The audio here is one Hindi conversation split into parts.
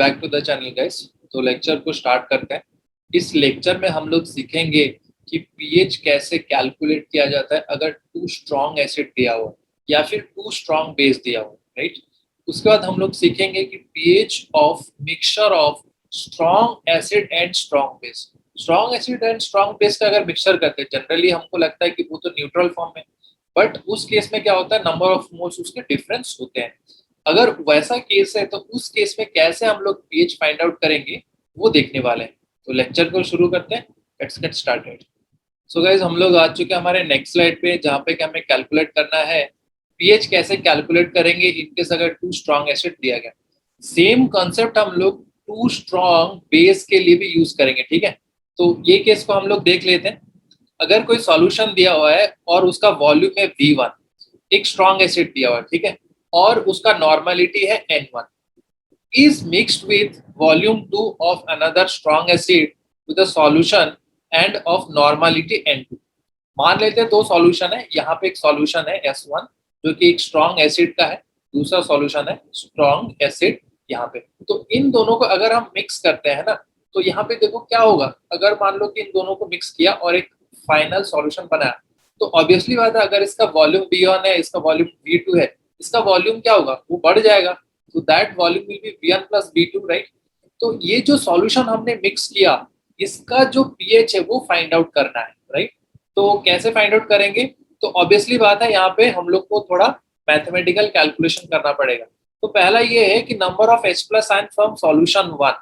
Back to the channel guys. तो लेक्चर को स्टार्ट करते हैं। इस लेक्चर में हम लोग सीखेंगे कि पीएच कैसे कैलकुलेट किया जाता है अगर टू स्ट्रॉन्ग एसिड दिया हो या फिर टू स्ट्रॉन्ग बेस दिया हो, राइट। उसके बाद हम लोग सीखेंगे कि pH of mixture of strong acid and strong base. Strong acid and strong base का अगर मिक्सचर करते हैं, जनरली हमको लगता है कि वो तो न्यूट्रल फॉर्म में, बट उस केस में क्या होता है, नंबर ऑफ मोल्स उसके डिफरेंस होते हैं। अगर वैसा केस है तो उस केस में कैसे हम लोग पीएच फाइंड आउट करेंगे वो देखने वाले हैं। तो लेक्चर को शुरू करते हैं। Let's get started. So guys, हम लोग आ चुके हैं हमारे नेक्स्ट स्लाइड पे, जहाँ पे कि हमें कैलकुलेट करना है पीएच कैसे कैलकुलेट करेंगे इनकेस अगर टू स्ट्रॉन्ग एसिड दिया गया। सेम कॉन्सेप्ट हम लोग टू स्ट्रॉन्ग बेस के लिए भी यूज करेंगे, ठीक है। तो ये केस को हम लोग देख लेते हैं। अगर कोई सॉल्यूशन दिया हुआ है और उसका वॉल्यूम है V1, एक स्ट्रॉन्ग एसिड दिया हुआ है, ठीक है, और उसका नॉर्मलिटी है N1, is mixed with volume 2 of another strong acid with a solution and of normality N2। मान लेते हैं दो सॉल्यूशन है, यहाँ पे एक सॉल्यूशन है S1 जो कि एक स्ट्रॉन्ग एसिड का है, दूसरा सॉल्यूशन है स्ट्रॉन्ग एसिड यहाँ पे। तो इन दोनों को अगर हम मिक्स करते हैं ना, तो यहाँ पे देखो क्या होगा। अगर मान लो कि इन दोनों को मिक्स किया और एक फाइनल सॉल्यूशन बनाया, तो ऑब्वियसली बात है, अगर इसका वॉल्यूम V1 है, इसका वॉल्यूम V2 है, इसका वॉल्यूम क्या होगा, वो बढ़ जाएगा। तो that volume will be V1 plus V2, right. तो ये जो सॉल्यूशन हमने मिक्स किया, इसका जो पीएच है वो फाइंड आउट करना है, राइट। तो कैसे फाइंड आउट करेंगे, तो ऑब्वियसली बात है, यहाँ पे हम लोग को थोड़ा मैथमेटिकल कैलकुलेशन करना पड़ेगा। तो पहला ये है कि number of H plus ion from solution 1।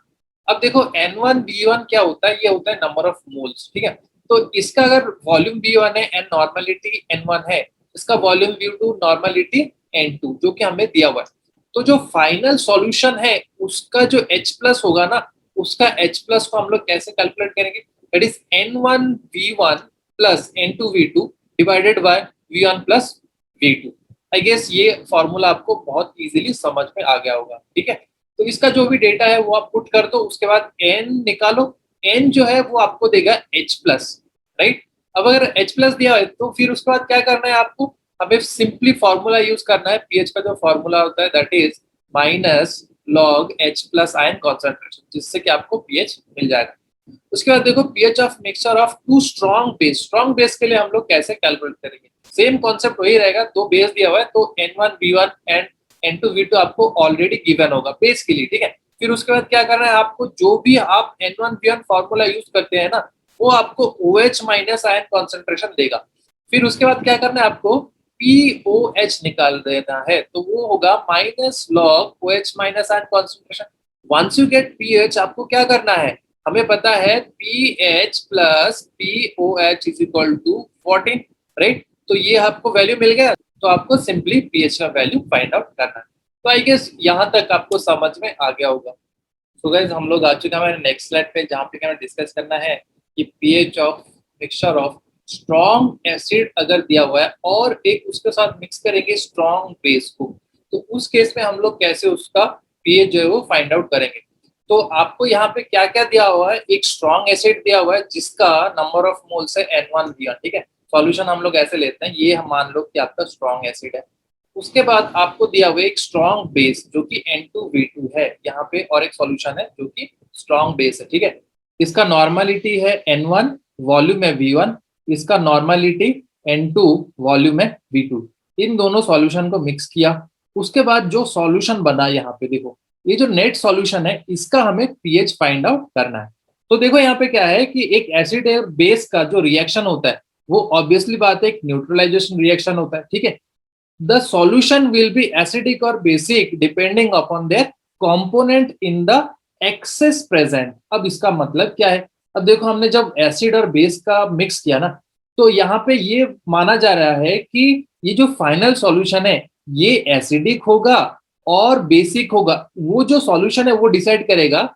अब देखो N1 V1 क्या होता है, ये होता है नंबर ऑफ मोल्स, ठीक है। तो इसका अगर वॉल्यूम V1 है एंड नॉर्मलिटी N1 है, इसका वॉल्यूम V2 नॉर्मलिटी N2 जो कि हमें दिया हुआ है। तो जो फाइनल सॉल्यूशन है उसका जो H प्लस होगा ना, उसका H प्लस को हम लोग कैसे कैलकुलेट करेंगे, that is N1 V1 plus N2 V2 divided by V1 plus V2। I guess ये फॉर्मूला आपको बहुत इजीली समझ में आ गया होगा, ठीक है। तो इसका जो भी डेटा है वो आप पुट कर दो, उसके बाद N निकालो। N जो है वो आपको देगा H प्लस, राइट। अब अगर H प्लस दिया है तो फिर उसके बाद क्या करना है आपको, हमें सिंपली फॉर्मूला यूज करना है। पीएच का जो फॉर्मूला होता है that is minus log H plus ion concentration, जिससे कि आपको पीएच मिल जाएगा। उसके बाद देखो pH of mixture of two strong base. Strong base के लिए हम लोग कैसे कैलकुलेट करेंगे, सेम कॉन्सेप्ट वही रहेगा। दो बेस दिया हुआ है तो N1 V1 and N2 V2 आपको ऑलरेडी गिवन होगा बेस के लिए, ठीक है। फिर उसके बाद क्या करना है आपको, जो भी आप N1 V1 फॉर्मूला यूज करते हैं ना, वो आपको OH माइनस आयन कॉन्सेंट्रेशन देगा। फिर उसके बाद क्या करना है आपको, POH निकाल देना है, तो वो होगा minus log OH minus ion concentration. Once you get pH, आपको क्या करना है, हमें पता है PH प्लस POH is equal to 14, right. तो ये आपको वैल्यू मिल गया, तो आपको सिंपली पीएच का वैल्यू फाइंड आउट करना है। तो आई गेस यहाँ तक आपको समझ में आ गया होगा। सो गाइस, हम लोग आ चुके हैं हमारे नेक्स्ट स्लाइड पे, जहाँ पे हमें डिस्कस करना है कि pH of mixture of strong acid अगर दिया हुआ है और एक उसके साथ मिक्स करेंगे स्ट्रॉन्ग बेस को, तो उस केस में हम लोग कैसे उसका पीएच जो है वो फाइंड आउट करेंगे। तो आपको यहाँ पे क्या क्या दिया हुआ है, एक स्ट्रॉन्ग एसिड दिया हुआ है जिसका नंबर ऑफ मोल्स है N1 V1, ठीक है। सॉल्यूशन हम लोग ऐसे लेते हैं, ये हम मान लो कि आपका स्ट्रॉन्ग एसिड है। उसके बाद आपको दिया हुआ एक स्ट्रॉन्ग बेस जो कि N2 V2 है यहाँ पे, और एक सॉल्यूशन है जो कि स्ट्रॉन्ग बेस है, ठीक है। इसका नॉर्मलिटी है N1, वॉल्यूम है V1, इसका नॉर्मलिटी N2, वॉल्यूम है V2। इन दोनों सॉल्यूशन को मिक्स किया, उसके बाद जो सॉल्यूशन बना यहाँ पे देखो, ये जो नेट सॉल्यूशन है इसका हमें पीएच फाइंड आउट करना है। तो देखो यहाँ पे क्या है कि एक एसिड और बेस का जो रिएक्शन होता है वो ऑब्वियसली बात है एक न्यूट्रलाइजेशन रिएक्शन होता है, ठीक है। The solution will be acidic और basic depending upon their component in the excess present. अब इसका मतलब क्या है, अब देखो हमने जब एसिड और बेस का मिक्स किया ना, तो यहाँ पे ये माना जा रहा है कि ये जो फाइनल सॉल्यूशन है ये एसिडिक होगा और बेसिक होगा। वो जो सॉल्यूशन है वो डिसाइड करेगा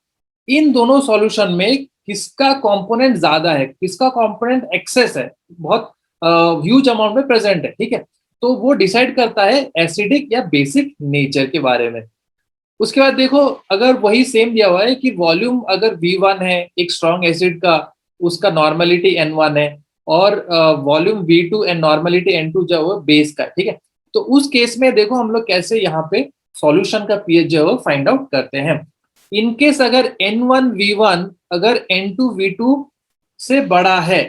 इन दोनों सॉल्यूशन में किसका कंपोनेंट ज्यादा है, किसका कंपोनेंट एक्सेस है, बहुत ह्यूज अमाउंट में प्रेजेंट है, ठीक है। तो वो डिसाइड करता है एसिडिक या बेसिक नेचर के बारे में। उसके बाद देखो अगर वही सेम दिया हुआ है कि वॉल्यूम अगर V1 है एक स्ट्रॉन्ग एसिड का, उसका नॉर्मलिटी N1 है, और volume V2 and normality N2 जो है बेस का, ठीक है। तो उस केस में देखो हम लोग कैसे यहाँ पे सॉल्यूशन का पीएच जो है फाइंड आउट करते हैं। इनकेस अगर N1V1 अगर N2V2 से बड़ा है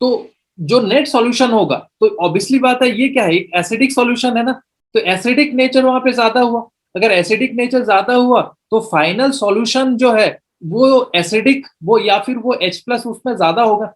तो जो नेट सॉल्यूशन होगा, तो ऑब्वियसली बात है ये क्या है, एक एसिडिक सॉल्यूशन है ना, तो एसिडिक नेचर वहां पे ज्यादा हुआ। अगर एसिडिक नेचर ज्यादा हुआ तो फाइनल सॉल्यूशन जो है वो एसिडिक, वो या फिर वो H+ उसमें ज्यादा होगा।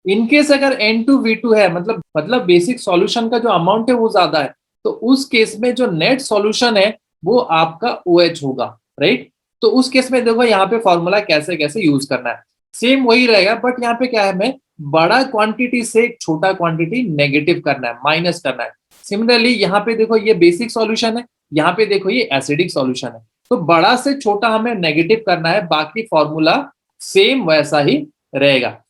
इनकेस अगर N2V2 है, मतलब बेसिक सॉल्यूशन का जो अमाउंट है वो ज्यादा है, तो उस केस में जो नेट सॉल्यूशन है वो आपका OH होगा, राइट। तो उस केस में देखो यहाँ पे फॉर्मूला कैसे कैसे यूज करना है, सेम वही रहेगा, बट यहाँ पे क्या है, हमें बड़ा क्वांटिटी से छोटा क्वांटिटी नेगेटिव करना है, माइनस करना है। सिमिलरली यहाँ पे देखो ये बेसिक सॉल्यूशन है, यहाँ पे देखो ये एसिडिक सॉल्यूशन है, तो बड़ा से छोटा हमें नेगेटिव करना है, बाकी फॉर्मूला सेम वैसा ही रहेगा।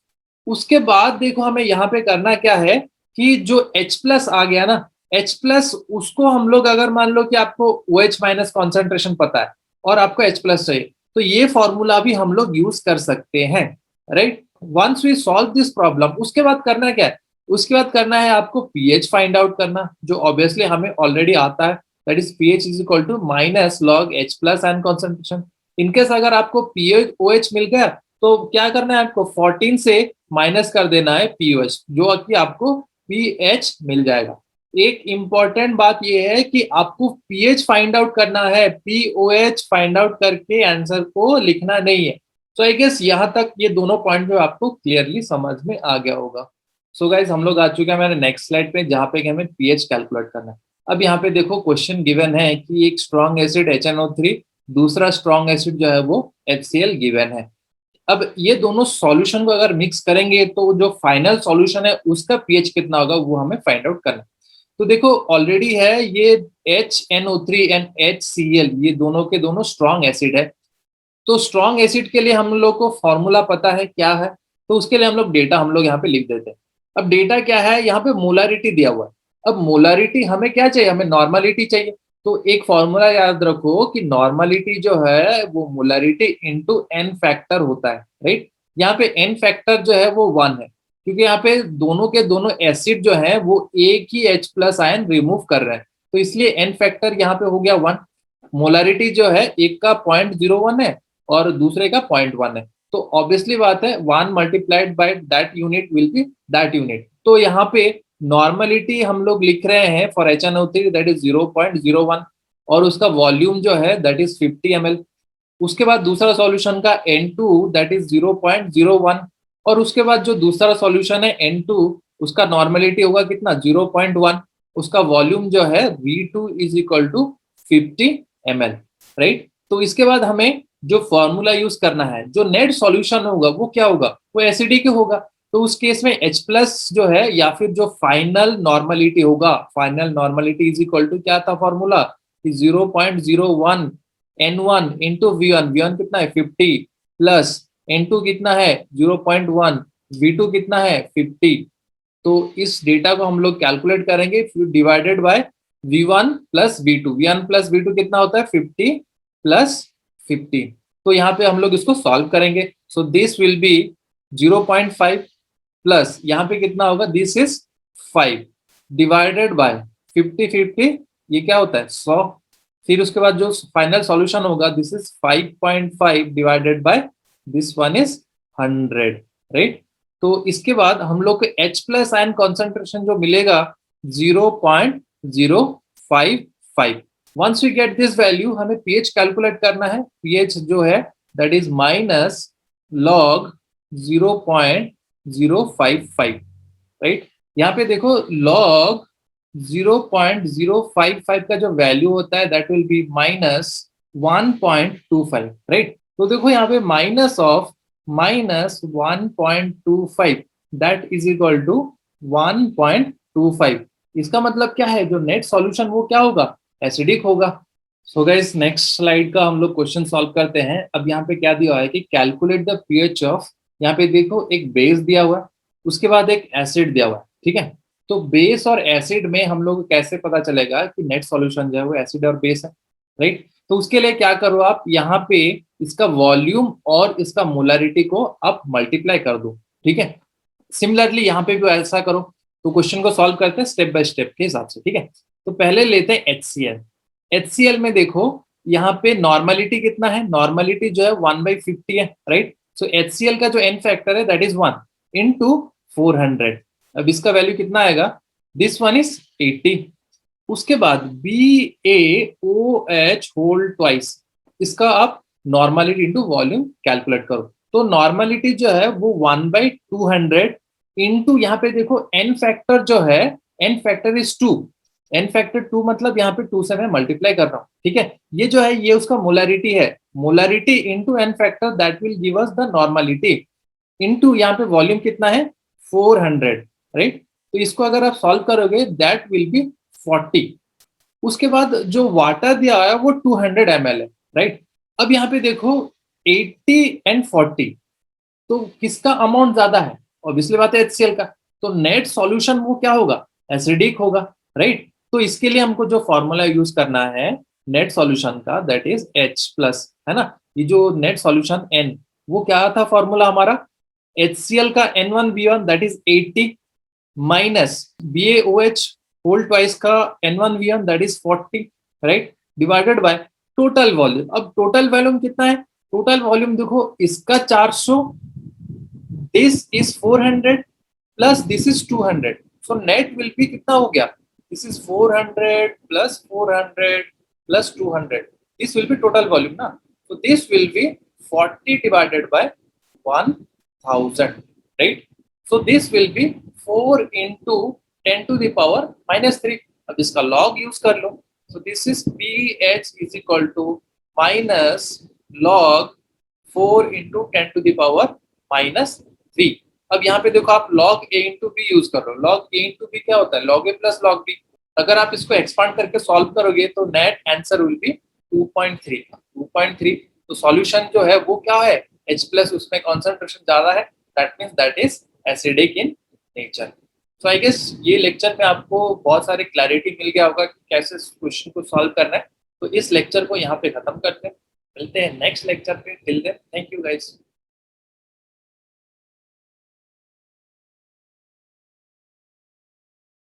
उसके बाद देखो हमें यहाँ पे करना क्या है कि जो H+ आ गया ना, H+ उसको हम लोग अगर मान लो कि आपको OH- कॉन्सेंट्रेशन पता है और आपको H+ चाहिए, तो ये फॉर्मूला भी हम लोग यूज कर सकते हैं, right. Once we solve this problem, उसके बाद करना क्या है, उसके बाद करना है आपको pH फाइंड आउट करना, जो ऑब्वियसली हमें ऑलरेडी आता है, that is pH is equal to minus log H+ and concentration. In case अगर आपको pH OH मिल गया तो क्या करना है, आपको 14 से माइनस कर देना है POH, जो कि आपको pH मिल जाएगा। एक इंपॉर्टेंट बात यह है कि आपको pH फाइंड आउट करना है, POH फाइंड आउट करके आंसर को लिखना नहीं है। सो आई गेस यहाँ तक ये दोनों पॉइंट जो आपको क्लियरली समझ में आ गया होगा। सो गाइज हम लोग आ चुके हैं मेरे नेक्स्ट स्लाइड पे, जहाँ पे हमें pH कैलकुलेट करना है। अब यहाँ पे देखो क्वेश्चन गिवन है कि एक स्ट्रॉन्ग एसिड HNO3, दूसरा स्ट्रॉन्ग एसिड जो है वो HCl गिवन है। अब ये दोनों सॉल्यूशन को अगर मिक्स करेंगे तो जो फाइनल सॉल्यूशन है उसका pH कितना होगा वो हमें फाइंड आउट करना है। तो देखो ऑलरेडी है ये HNO3 एंड HCl, ये दोनों के दोनों स्ट्रॉन्ग एसिड है। तो स्ट्रॉन्ग एसिड के लिए हम लोग को फॉर्मूला पता है क्या है, तो उसके लिए हम लोग डेटा हम लोग यहाँ पे लिख देते हैं। अब डेटा क्या है, यहाँ पे मोलारिटी दिया हुआ है। अब मोलारिटी हमें क्या चाहिए, हमें नॉर्मलिटी चाहिए। तो एक फॉर्मूला याद रखो कि नॉर्मलिटी जो है वो मोलारिटी इंटू N फैक्टर होता है, राइट। यहाँ पे N फैक्टर जो है वो 1 है, क्योंकि यहाँ पे दोनों के दोनों एसिड जो है वो एक ही H+ आयन रिमूव कर रहे हैं, तो इसलिए N फैक्टर यहाँ पे हो गया 1। मोलारिटी जो है एक का 0.01 है और दूसरे का 0.1 है, तो ऑब्वियसली बात है 1 multiplied by that unit will be that unit. तो यहाँ पे नॉर्मलिटी हम लोग लिख रहे हैं फॉर HNO3 दैट इज 0.01, और उसका वॉल्यूम जो है दैट इज 50 ml। उसके बाद दूसरा सॉल्यूशन का N2 दैट इज 0.01, और उसके बाद जो दूसरा सॉल्यूशन है N2 उसका नॉर्मलिटी होगा कितना, 0.1, उसका वॉल्यूम जो है V2 is equal to 50 ml, right. तो इसके बाद हमें जो फॉर्मूला यूज करना है, जो नेट सॉल्यूशन होगा वो क्या होगा, वो एसिडिक होगा। तो उस केस में H+ जो है या फिर जो फाइनल नॉर्मलिटी होगा, final normality is equal to क्या था formula, 0.01 N1 into V1, V1 कितना है 50, प्लस N2 कितना है 0.1, V2 कितना है 50। तो इस डेटा को हम लोग कैलकुलेट करेंगे, फिर divided by V1 plus V2, V1 plus V2 कितना होता है 50 प्लस 50। तो यहाँ पे हम लोग इसको सॉल्व करेंगे, so this will B 0.5 plus यहाँ पे कितना होगा, दिस इज 5 डिवाइडेड बाय 50, ये क्या होता है 100। फिर उसके बाद जो फाइनल सॉल्यूशन होगा this is 5.5 divided by this one is 100, right. तो इसके बाद हम लोग को H+ आयन कॉन्सेंट्रेशन जो मिलेगा 0.055। Once we get this value हमें pH कैलकुलेट करना है, pH जो है that is minus log 0.055, right. यहाँ पे देखो लॉग 0.055 का जो वैल्यू होता है that will be minus 1.25, right. तो देखो यहाँ पे minus of minus 1.25 that is equal to 1.25। इसका मतलब क्या है, जो नेट सॉल्यूशन वो क्या होगा, एसिडिक होगा। सो गाइस नेक्स्ट स्लाइड का हम लोग क्वेश्चन सॉल्व करते हैं। अब यहाँ पे क्या दिया हुआ है कि कैलकुलेट द pH ऑफ, यहाँ पे देखो एक बेस दिया हुआ है, उसके बाद एक एसिड दिया हुआ है, ठीक है। तो बेस और एसिड में हम लोग कैसे पता चलेगा कि नेट सॉल्यूशन जो है वो एसिड और बेस है, राइट। तो उसके लिए क्या करो आप, यहाँ पे इसका वॉल्यूम और इसका मोलारिटी को आप मल्टीप्लाई कर दो, ठीक है। सिमिलरली यहाँ पे भी ऐसा करो। तो क्वेश्चन को सॉल्व करते हैं स्टेप बाय स्टेप के हिसाब से, ठीक है। तो पहले लेते हैं HCl। HCl में देखो यहाँ पे नॉर्मलिटी कितना है, नॉर्मलिटी जो है 1/50 है, राइट। सो HCl का जो एन फैक्टर है दैट इज 1 इंटू 400। अब इसका वैल्यू कितना आएगा, दिस वन इज 80। उसके बाद BaOH होल ट्वाइस, इसका आप नॉर्मलिटी इंटू वॉल्यूम कैलकुलेट करो। तो नॉर्मलिटी जो है वो 1/200 इंटू, यहाँ पे देखो एन फैक्टर जो है, N factor is 2, N factor 2 मतलब यहाँ पे 2 से मैं मल्टीप्लाई कर रहा हूँ, ठीक है। ये जो है ये उसका मोलारिटी है, molarity into N factor that will give us the normality into यहाँ पे वॉल्यूम कितना है 400, राइट। तो इसको अगर आप सॉल्व करोगे दैट विल बी 40। उसके बाद जो वाटर दिया है वो 200 ml है, राइट। अब यहाँ पे देखो 80 एंड 40, तो किसका अमाउंट ज्यादा है, ऑब्वियसली बात है HCl का। तो नेट सॉल्यूशन वो क्या होगा, एसिडिक होगा, राइट। तो इसके लिए हमको जो फॉर्मूला यूज करना है नेट सॉल्यूशन का दैट इज H प्लस, है ना। ये जो नेट सॉल्यूशन N, वो क्या था फॉर्मूला हमारा, HCl का N1V1 that is 80 minus BaOH whole twice का N1V1 that is 40, right, divided by total volume. अब टोटल वॉल्यूम कितना है, टोटल वॉल्यूम देखो इसका 400, this is 400 plus this is 200, so net will be कितना हो गया, this is 400 plus 400 plus 200, this will be total volume ना। so this will be 40 divided by 1000, right. so this will be 4 into 10 to the power minus 3। अब इसका log यूज कर लो, so this is pH is equal to minus log 4 into 10 to the power minus 3। अब यहाँ पे देखो आप log a into b use कर रहे हो, log a into b क्या होता है, log a plus log b। अगर आप इसको एक्सपांड करके सॉल्व करोगे तो नेट आंसर विल बी 2.3। तो सॉल्यूशन जो है वो क्या है, H प्लस, उसमें कॉन्सेंट्रेशन ज्यादा है, that means that is acidic in nature. So I guess ये लेक्चर में आपको बहुत सारी क्लैरिटी मिल गया होगा कि कैसे क्वेश्चन को सॉल्व करना है। तो इस लेक्चर को यहाँ पे खत्म करते हैं, मिलते हैं नेक्स्ट लेक्चर पे, till then thank you guys.